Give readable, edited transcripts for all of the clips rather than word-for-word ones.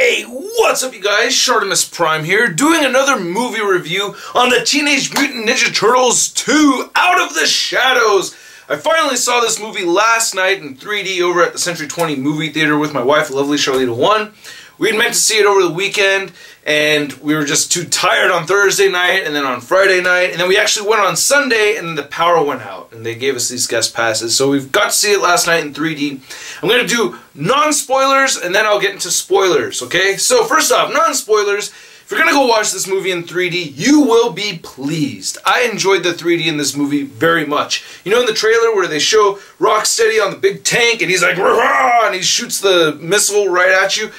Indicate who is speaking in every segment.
Speaker 1: Hey, what's up you guys? ShartimusPrime here, doing another movie review on the Teenage Mutant Ninja Turtles 2 Out of the Shadows. I finally saw this movie last night in 3D over at the Century 20 movie theater with my wife, lovely Charlita 1. We had meant to see it over the weekend, and we were just too tired on Thursday night, and then on Friday night, and then we actually went on Sunday, and then the power went out, and they gave us these guest passes. So we've got to see it last night in 3D. I'm going to do non-spoilers, and then I'll get into spoilers, okay? So first off, non-spoilers. If you're going to go watch this movie in 3D, you will be pleased. I enjoyed the 3D in this movie very much. You know in the trailer where they show Rocksteady on the big tank, and he's like, rah, and he shoots the missile right at you?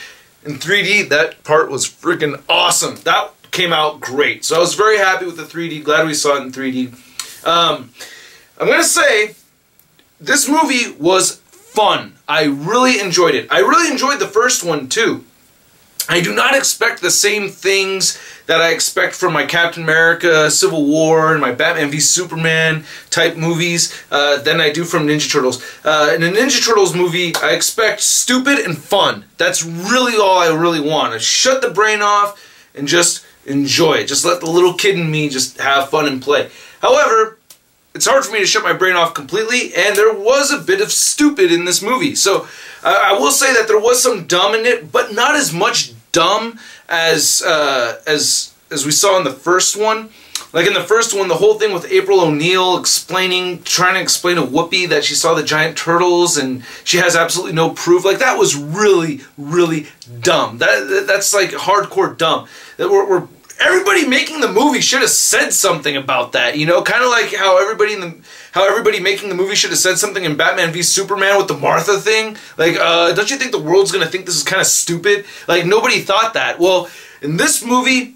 Speaker 1: In 3D, that part was freaking awesome. That came out great. So I was very happy with the 3D. Glad we saw it in 3D. I'm going to say, this movie was fun. I really enjoyed it. I really enjoyed the first one, too. I do not expect the same things that I expect from my Captain America, Civil War, and my Batman v Superman type movies than I do from Ninja Turtles. In a Ninja Turtles movie, I expect stupid and fun. That's really all I really want. I shut the brain off and just enjoy it. Just let the little kid in me just have fun and play. However, it's hard for me to shut my brain off completely, and there was a bit of stupid in this movie. So I will say that there was some dumb in it, but not as much dumb as we saw in the first one. Like in the first one, the whole thing with April O'Neil trying to explain to Whoopi that she saw the giant turtles and she has absolutely no proof. Like that was really, really dumb. That's like hardcore dumb. Everybody making the movie should have said something about that, you know, kind of like how everybody making the movie should have said something in Batman v Superman with the Martha thing. Like, don't you think the world's gonna think this is kind of stupid? Like, nobody thought that. Well, in this movie,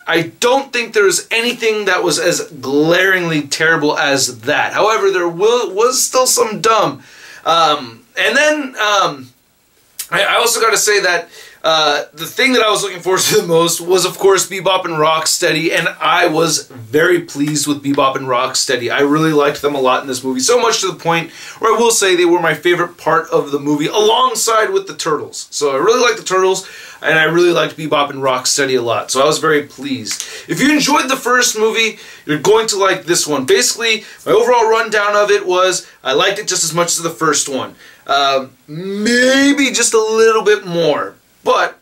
Speaker 1: I don't think there's anything that was as glaringly terrible as that. However, there was still some dumb. And then I also got to say that the thing that I was looking forward to the most was, of course, Bebop and Rocksteady, and I was very pleased with Bebop and Rocksteady. I really liked them a lot in this movie, so much to the point where I will say they were my favorite part of the movie, alongside with the Turtles. So I really liked the Turtles, and I really liked Bebop and Rocksteady a lot, so I was very pleased. If you enjoyed the first movie, you're going to like this one. Basically, my overall rundown of it was, I liked it just as much as the first one. Maybe just a little bit more. But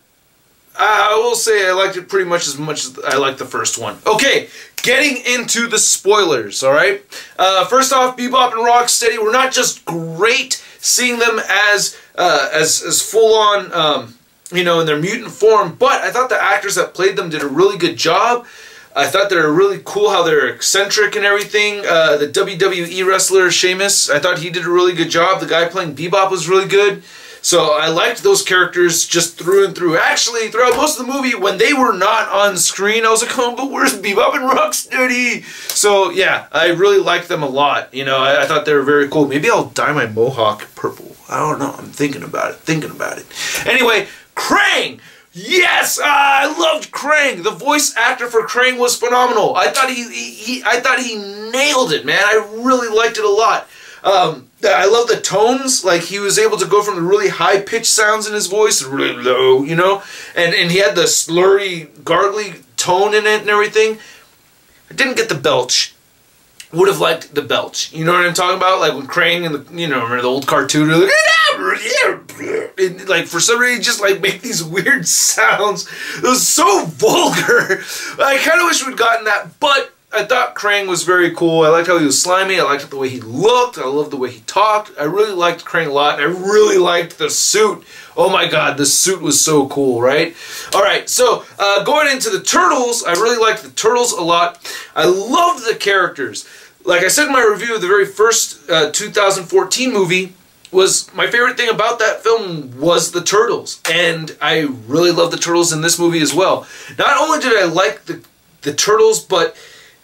Speaker 1: I will say I liked it pretty much as I liked the first one. Okay, getting into the spoilers, alright? First off, Bebop and Rocksteady were not just great seeing them as full-on, you know, in their mutant form, but I thought the actors that played them did a really good job. I thought they were really cool how they're eccentric and everything. The WWE wrestler, Sheamus, I thought he did a really good job. The guy playing Bebop was really good. So I liked those characters just through and through. Actually, throughout most of the movie, when they were not on screen, I was like, oh, but where's Bebop and Rocksteady? So yeah, I really liked them a lot. You know, I thought they were very cool. Maybe I'll dye my mohawk purple. I don't know. I'm thinking about it. Anyway, Krang! Yes! I loved Krang! The voice actor for Krang was phenomenal. I thought he nailed it, man. I really liked it a lot. I love the tones, like he was able to go from the really high-pitched sounds in his voice to really low, you know? And he had the slurry, gargly tone in it and everything. I didn't get the belch. Would have liked the belch. You know what I'm talking about? Like when Krang and the, you know, remember the old cartoon, like for some reason just like make these weird sounds. It was so vulgar. I kind of wish we'd gotten that, but I thought Krang was very cool. I liked how he was slimy. I liked the way he looked. I loved the way he talked. I really liked Krang a lot. And I really liked the suit. Oh my god, the suit was so cool, right? Alright, so going into the Turtles, I really liked the Turtles a lot. I loved the characters. Like I said in my review of the very first 2014 movie, was my favorite thing about that film was the Turtles. And I really loved the Turtles in this movie as well. Not only did I like the Turtles, but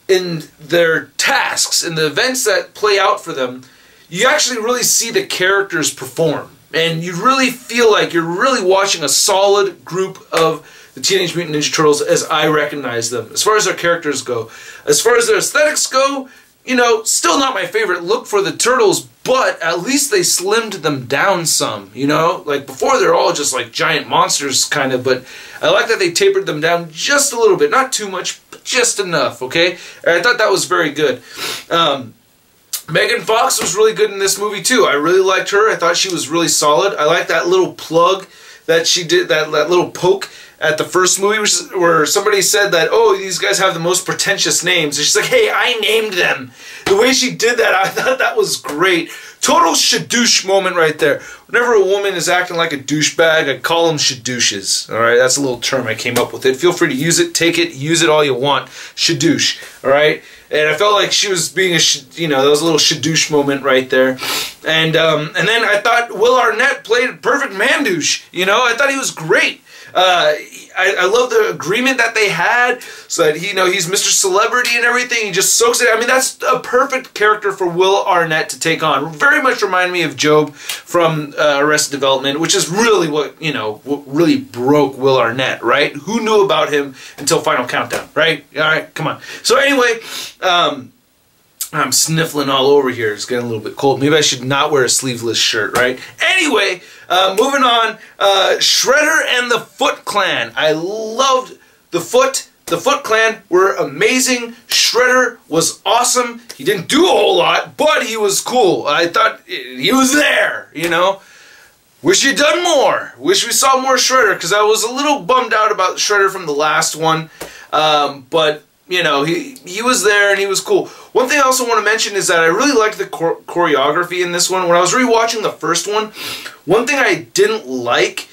Speaker 1: in their tasks, in the events that play out for them, you actually really see the characters perform. And you really feel like you're really watching a solid group of the Teenage Mutant Ninja Turtles as I recognize them. As far as their characters go. As far as their aesthetics go, you know, still not my favorite look for the turtles, but at least they slimmed them down some, you know? Like, before they're all just like giant monsters, kind of, but I like that they tapered them down just a little bit. Not too much, but just enough, okay? And I thought that was very good. Megan Fox was really good in this movie, too. I really liked her. I thought she was really solid. I like that little plug that she did, that little poke at the first movie where somebody said that, oh, these guys have the most pretentious names. And she's like, hey, I named them. The way she did that, I thought that was great. Total shadoosh moment right there. Whenever a woman is acting like a douchebag, I call them shadooshes. All right, that's a little term I came up with. It. Feel free to use it, take it, use it all you want. Shadoosh. All right, and I felt like she was being a, you know, that was a little shadoosh moment right there. And then I thought Will Arnett played perfect mandouche. You know, I thought he was great. I love the agreement that they had, so that he, you know, he's Mr. Celebrity and everything. He just soaks it. I mean, that's a perfect character for Will Arnett to take on. Very much reminded me of Job from Arrested Development, which is really what, you know, what really broke Will Arnett, right? Who knew about him until Final Countdown, right? All right, come on. So anyway, I'm sniffling all over here. It's getting a little bit cold. Maybe I should not wear a sleeveless shirt, right? Anyway, moving on. Shredder and the Foot Clan. I loved the Foot. The Foot Clan were amazing. Shredder was awesome. He didn't do a whole lot, but he was cool. I thought he was there, you know. Wish you'd done more. Wish we saw more Shredder, because I was a little bummed out about Shredder from the last one. But you know, he was there and he was cool. One thing I also want to mention is that I really liked the choreography in this one. When I was rewatching the first one thing I didn't like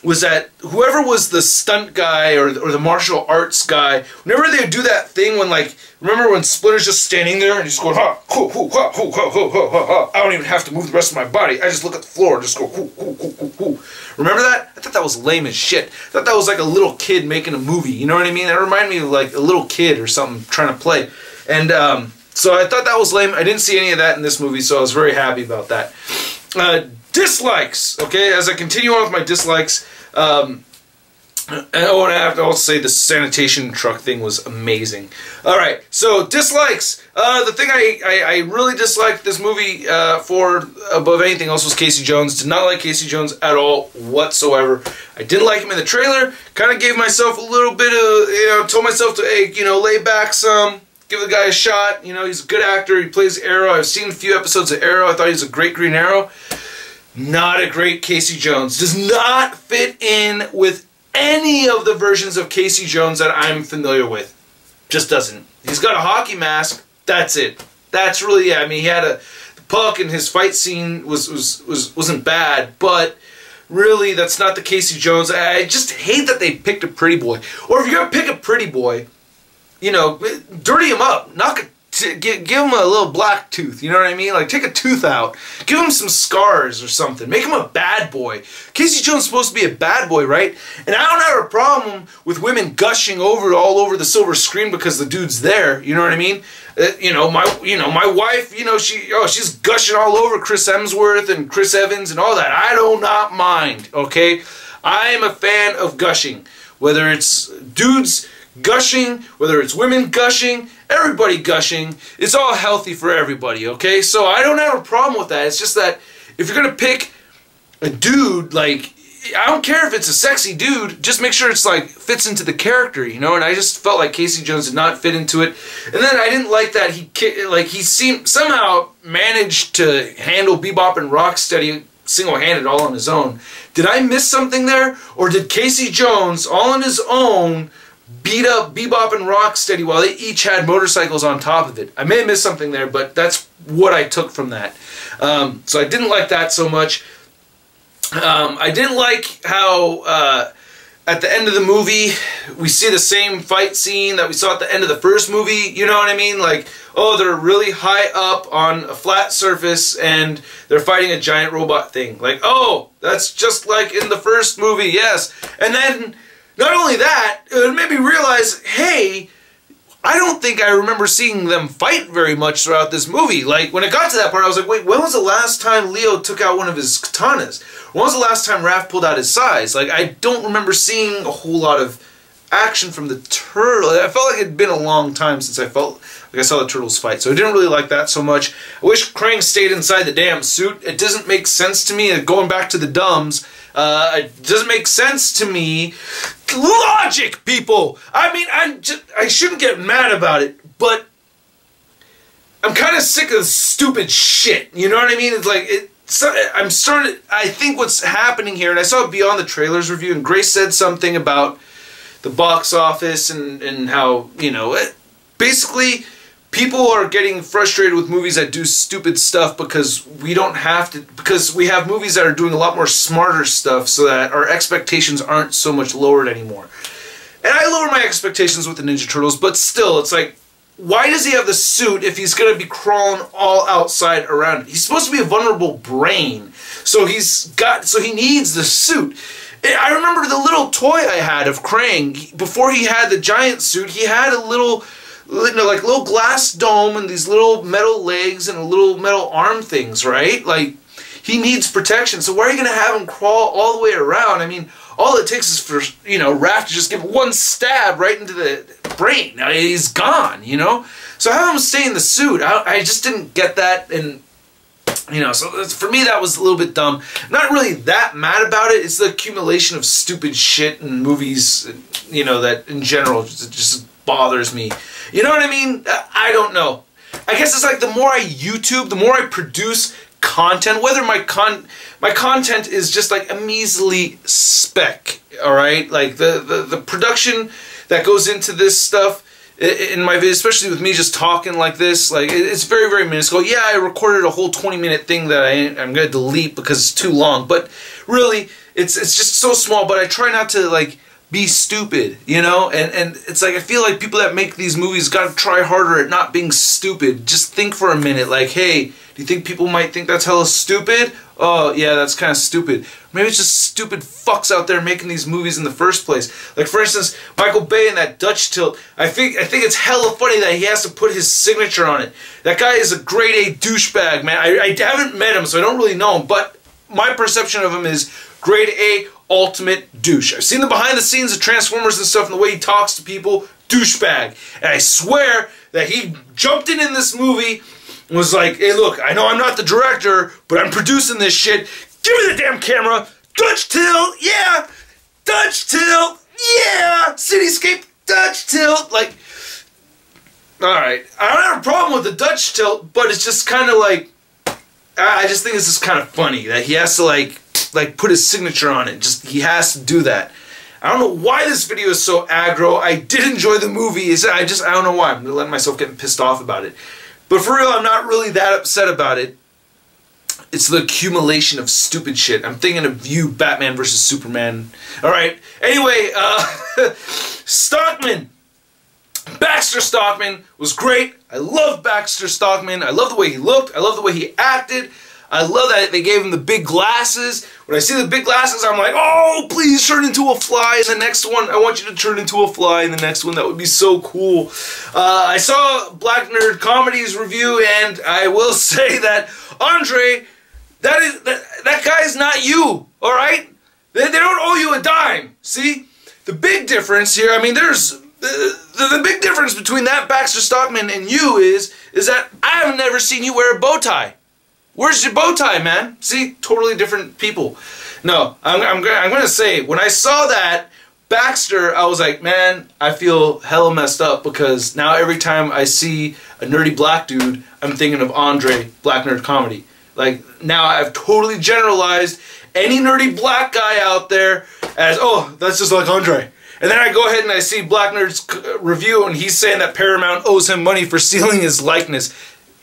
Speaker 1: was that whoever was the stunt guy or the martial arts guy, whenever they would do that thing when, like, remember when Splinter's just standing there and he's going, ha, hoo, hoo, ha, hoo, ha, hoo, ha, ha, ha. I don't even have to move the rest of my body. I just look at the floor and just go, hoo, hoo, hoo, hoo, hoo. Remember that? I thought that was lame as shit. I thought that was like a little kid making a movie. You know what I mean? That reminded me of like a little kid or something trying to play. And so I thought that was lame. I didn't see any of that in this movie, so I was very happy about that. Dislikes. Okay, as I continue on with my dislikes, and I have to also say the sanitation truck thing was amazing. Alright, so dislikes. The thing I really disliked this movie for above anything else was Casey Jones. Did not like Casey Jones at all whatsoever. I didn't like him in the trailer. Kind of gave myself a little bit of, you know, told myself to, hey, you know, lay back some. Give the guy a shot. You know, he's a good actor. He plays Arrow. I've seen a few episodes of Arrow. I thought he was a great Green Arrow. Not a great Casey Jones. Does not fit in with any of the versions of Casey Jones that I'm familiar with. Just doesn't. He's got a hockey mask. That's it. That's really it. I mean, he had the puck, and his fight scene wasn't bad, but really, that's not the Casey Jones. I just hate that they picked a pretty boy. Or if you're gonna pick a pretty boy, you know, dirty him up. Give him a little black tooth, you know what I mean? Like, take a tooth out. Give him some scars or something. Make him a bad boy. Casey Jones is supposed to be a bad boy, right? And I don't have a problem with women gushing all over the silver screen because the dude's there, you know what I mean? My wife, you know, she's gushing all over Chris Hemsworth and Chris Evans and all that. I do not mind, okay? I am a fan of gushing. Whether it's dudes gushing, whether it's women gushing, everybody gushing, it's all healthy for everybody, okay? So I don't have a problem with that. It's just that if you're gonna pick a dude, like, I don't care if it's a sexy dude, just make sure it's like fits into the character, you know? And I just felt like Casey Jones did not fit into it. And then I didn't like that he seemed somehow managed to handle Bebop and Rocksteady single-handed all on his own. Did I miss something there? Or did Casey Jones all on his own beat up Bebop and Rocksteady while they each had motorcycles on top of it? I may have missed something there, but that's what I took from that. So I didn't like that so much. I didn't like how at the end of the movie we see the same fight scene that we saw at the end of the first movie. You know what I mean? Like, oh, they're really high up on a flat surface and they're fighting a giant robot thing. Like, oh, that's just like in the first movie, yes. And then not only that, it made me realize, hey, I don't think I remember seeing them fight very much throughout this movie. Like, when it got to that part, I was like, wait, when was the last time Leo took out one of his katanas? When was the last time Raph pulled out his sais? Like, I don't remember seeing a whole lot of action from the turtle. I felt like it had been a long time since I Like I saw the turtles fight, so I didn't really like that so much. I wish Krang stayed inside the damn suit. It doesn't make sense to me. Going back to the dumbs, it doesn't make sense to me. Logic, people! I mean, I shouldn't get mad about it, but I'm kind of sick of stupid shit. You know what I mean? It's like, I think what's happening here, and I saw it beyond the trailers review, and Grace said something about the box office and how, you know, basically people are getting frustrated with movies that do stupid stuff because we don't have to, because we have movies that are doing a lot more smarter stuff so that our expectations aren't so much lowered anymore. And I lower my expectations with the Ninja Turtles, but still, it's like, why does he have the suit if he's going to be crawling all outside around it? He's supposed to be a vulnerable brain, so he needs the suit. I remember the little toy I had of Krang. Before he had the giant suit, he had a little, you know, like little glass dome and these little metal legs and little metal arm things, right? Like, he needs protection. So why are you going to have him crawl all the way around? I mean, all it takes is for, you know, Raph to just give one stab right into the brain. Now he's gone, you know? So have him stay in the suit. I just didn't get that, and, you know, so for me that was a little bit dumb. Not really that mad about it. It's the accumulation of stupid shit in movies, you know, that in general just bothers me. You know what I mean? I don't know. I guess it's like the more I YouTube, the more I produce content, whether my content is just like a measly speck, alright? Like the production that goes into this stuff in my videos, especially with me just talking like this, like it's very, very minuscule. Yeah, I recorded a whole 20-minute thing that I'm going to delete because it's too long, but really, it's just so small, but I try not to, like, be stupid, you know? And it's like, I feel like people that make these movies gotta try harder at not being stupid. Just think for a minute, like, hey, do you think people might think that's hella stupid? Oh, yeah, that's kind of stupid. Maybe it's just stupid fucks out there making these movies in the first place. Like, for instance, Michael Bay in that Dutch Tilt, I think it's hella funny that he has to put his signature on it. That guy is a grade A douchebag, man. I haven't met him, so I don't really know him, but my perception of him is grade A ultimate douche. I've seen the behind the scenes of Transformers and stuff, and the way he talks to people, douchebag. And I swear that he jumped in this movie and was like, hey look, I know I'm not the director, but I'm producing this shit. Give me the damn camera. Dutch Tilt, yeah. Dutch Tilt, yeah. Cityscape, Dutch Tilt. Like, alright. I don't have a problem with the Dutch Tilt, but it's just kind of like, I just think it's just kind of funny that he has to like put his signature on it. Just, he has to do that. I don't know why this video is so aggro. I did enjoy the movie. I don't know why. I'm letting myself get pissed off about it. But for real, I'm not really that upset about it. It's the accumulation of stupid shit. I'm thinking of you, Batman versus Superman. Alright, anyway, Stockman. Baxter Stockman was great. I love Baxter Stockman. I love the way he looked. I love the way he acted. I love that they gave him the big glasses. When I see the big glasses, I'm like, oh, please turn into a fly in the next one. I want you to turn into a fly in the next one. That would be so cool. I saw Black Nerd Comedy's review, and I will say that, Andre, that guy is not you, all right? They don't owe you a dime, see? The big difference here, I mean, there's... The big difference between that Baxter Stockman and you is that I have never seen you wear a bow tie. Where's your bow tie, man? See, totally different people. No, I'm gonna say, when I saw that Baxter, I was like, man, I feel hella messed up because now every time I see a nerdy black dude, I'm thinking of Andre, Black Nerd Comedy. Like, now I've totally generalized any nerdy black guy out there as, oh, that's just like Andre. And then I go ahead and I see Black Nerd's review, and he's saying that Paramount owes him money for stealing his likeness.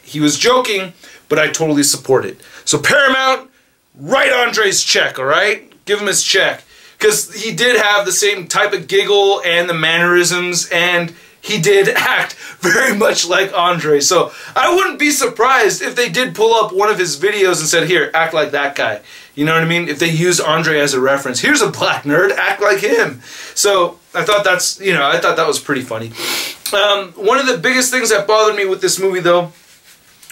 Speaker 1: He was joking, but I totally support it. So Paramount, write Andre's check, alright? Give him his check. Because he did have the same type of giggle and the mannerisms, and he did act very much like Andre. So I wouldn't be surprised if they did pull up one of his videos and said, here, act like that guy. You know what I mean? If they used Andre as a reference, here's a black nerd, act like him. So I thought that's, you know, I thought that was pretty funny. One of the biggest things that bothered me with this movie, though,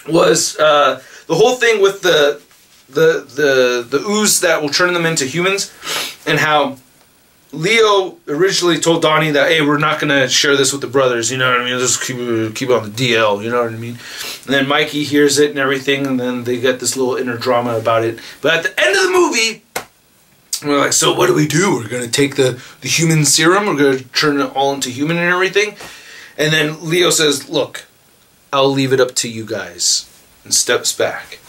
Speaker 1: was the whole thing with the ooze that will turn them into humans, and how Leo originally told Donnie that, hey, we're not gonna share this with the brothers, you know what I mean? Just keep it on the DL, you know what I mean? And then Mikey hears it and everything, and then they get this little inner drama about it. But at the end of the movie, we're like, so what do? We're gonna take the human serum, we're gonna turn it all into human and everything. And then Leo says, look, I'll leave it up to you guys, and steps back.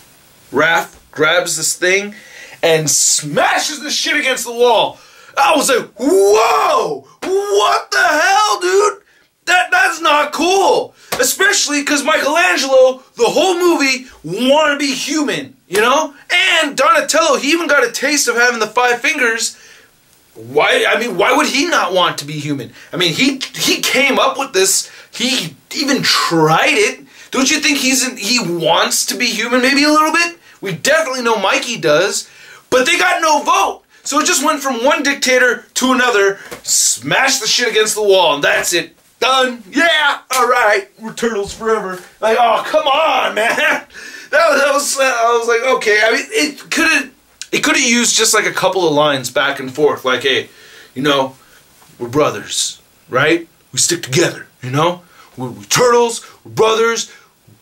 Speaker 1: Raph grabs this thing and smashes the shit against the wall. I was like, whoa, what the hell, dude? That's not cool. Especially because Michelangelo, the whole movie, wanted to be human, you know? And Donatello, he even got a taste of having the 5 fingers. Why would he not want to be human? I mean, he came up with this. He even tried it. Don't you think he wants to be human maybe a little bit? We definitely know Mikey does. But they got no vote. So it just went from one dictator to another, smashed the shit against the wall, and that's it. Done. Yeah, alright, we're turtles forever. Like, oh, come on, man. I was like, okay. I mean, it could have used just like a couple of lines back and forth. Like, hey, you know, we're brothers, right? We stick together, you know? We're turtles, we're brothers,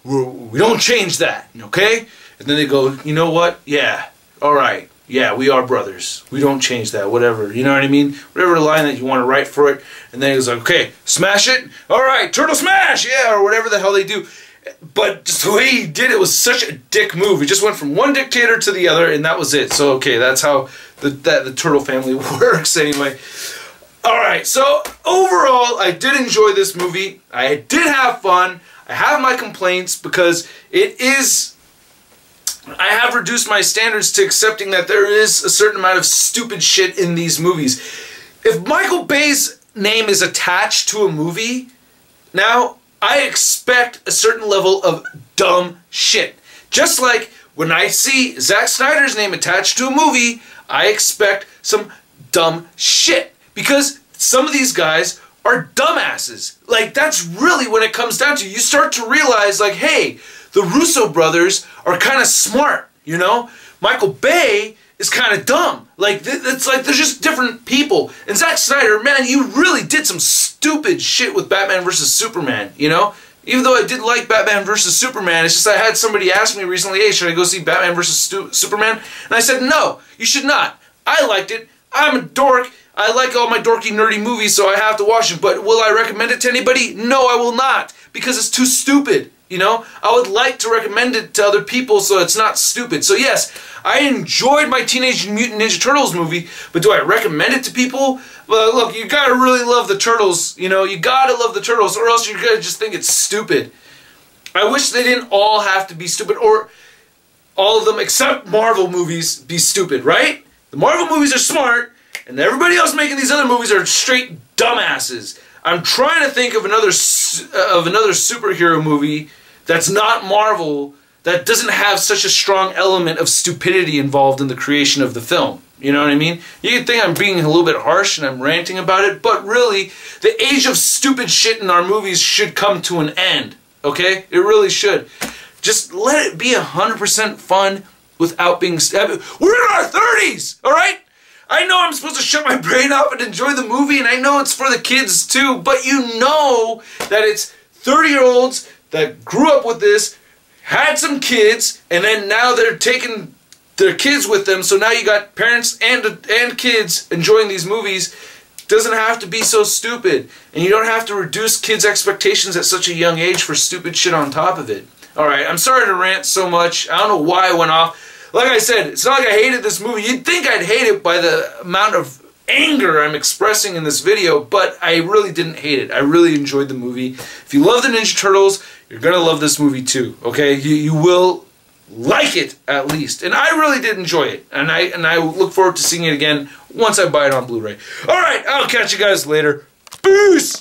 Speaker 1: we don't change that, okay? And then they go, you know what? Yeah, alright. Yeah, we are brothers. We don't change that, whatever. You know what I mean? Whatever line that you want to write for it. And then he was like, okay, smash it. All right, turtle smash. Yeah, or whatever the hell they do. But just the way he did it was such a dick move. He just went from one dictator to the other, and that was it. So, okay, that's how the turtle family works anyway. All right, so overall, I did enjoy this movie. I did have fun. I have my complaints because it is... I have reduced my standards to accepting that there is a certain amount of stupid shit in these movies. If Michael Bay's name is attached to a movie, now I expect a certain level of dumb shit. Just like when I see Zack Snyder's name attached to a movie, I expect some dumb shit. Because some of these guys are dumbasses. Like, that's really when it comes down to. You start to realize, like, hey, the Russo brothers are kind of smart, you know? Michael Bay is kind of dumb. Like, it's like they're just different people. And Zack Snyder, man, you really did some stupid shit with Batman vs. Superman, you know? Even though I did like Batman vs. Superman, it's just I had somebody ask me recently, hey, should I go see Batman vs. Superman? And I said, no, you should not. I liked it. I'm a dork. I like all my dorky, nerdy movies, so I have to watch them. But will I recommend it to anybody? No, I will not. Because it's too stupid. You know, I would like to recommend it to other people so it's not stupid. So yes, I enjoyed my Teenage Mutant Ninja Turtles movie, but do I recommend it to people? Well, look, you gotta really love the Turtles, you know, you gotta love the Turtles, or else you're gonna just think it's stupid. I wish they didn't all have to be stupid, or all of them except Marvel movies be stupid, right? The Marvel movies are smart, and everybody else making these other movies are straight dumbasses. I'm trying to think of another superhero movie that's not Marvel, that doesn't have such a strong element of stupidity involved in the creation of the film. You know what I mean? You can think I'm being a little bit harsh and I'm ranting about it, but really, the age of stupid shit in our movies should come to an end. Okay? It really should. Just let it be 100% fun without being... We're in our 30s! Alright? I know I'm supposed to shut my brain off and enjoy the movie, and I know it's for the kids too, but you know that it's 30-year-olds that grew up with this, had some kids, and then now they're taking their kids with them, so now you got parents and kids enjoying these movies. It doesn't have to be so stupid, and you don't have to reduce kids' expectations at such a young age for stupid shit on top of it. Alright, I'm sorry to rant so much. I don't know why I went off. Like I said, it's not like I hated this movie. You'd think I'd hate it by the amount of anger I'm expressing in this video, but I really didn't hate it. I really enjoyed the movie. If you love the Ninja Turtles, you're gonna love this movie too, okay? You will like it, at least. And I really did enjoy it. And I look forward to seeing it again once I buy it on Blu-ray. Alright, I'll catch you guys later. Peace!